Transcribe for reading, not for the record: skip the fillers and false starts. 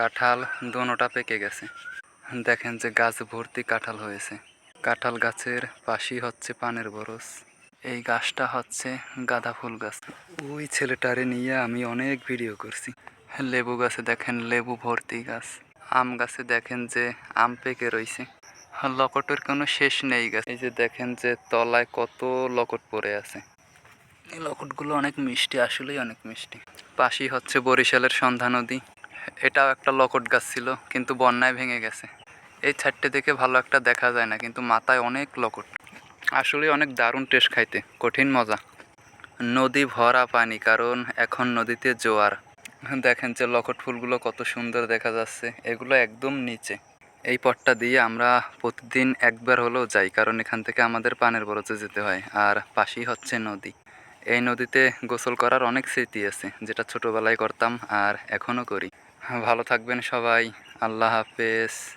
কাঁঠাল দোনোটা পেকে গেছে। দেখেন যে গাছ ভর্তি কাঁঠাল হয়েছে। কাঁঠাল গাছের পাশেই হচ্ছে পানের বরজ। এই গাছটা হচ্ছে গাঁদা ফুল গাছ। ওই ছেলেটারে নিয়ে আমি অনেক ভিডিও করছি। লেবু গাছে দেখেন লেবু ভর্তি গাছ। আম গাছে দেখেন যে আম পেকে রয়েছে। লকটের কোনো শেষ নেই গাছ। এই যে দেখেন যে তলায় কত লকট পড়ে আছে। এই লকটগুলো অনেক মিষ্টি, আসলেই অনেক মিষ্টি। পাশেই হচ্ছে বরিশালের সন্ধ্যা নদী। এটাও একটা লকট গাছ ছিল, কিন্তু বন্যায় ভেঙে গেছে। এই ছাইডটা দেখে ভালো একটা দেখা যায় না, কিন্তু মাথায় অনেক লকট। আসলে অনেক দারুণ টেস্ট খাইতে, কঠিন মজা। নদী ভরা পানি, কারণ এখন নদীতে জোয়ার। দেখেন যে লকট ফুলগুলো কত সুন্দর দেখা যাচ্ছে। এগুলো একদম নিচে। এই পথটা দিয়ে আমরা প্রতিদিন একবার হলেও যাই, কারণ এখান থেকে আমাদের পানের বরজে যেতে হয়। আর পাশেই হচ্ছে নদী। এই নদীতে গোসল করার অনেক স্মৃতি আছে, যেটা ছোটোবেলায় করতাম আর এখনও করি। ভালো থাকবেন সবাই। আল্লাহ হাফেজ।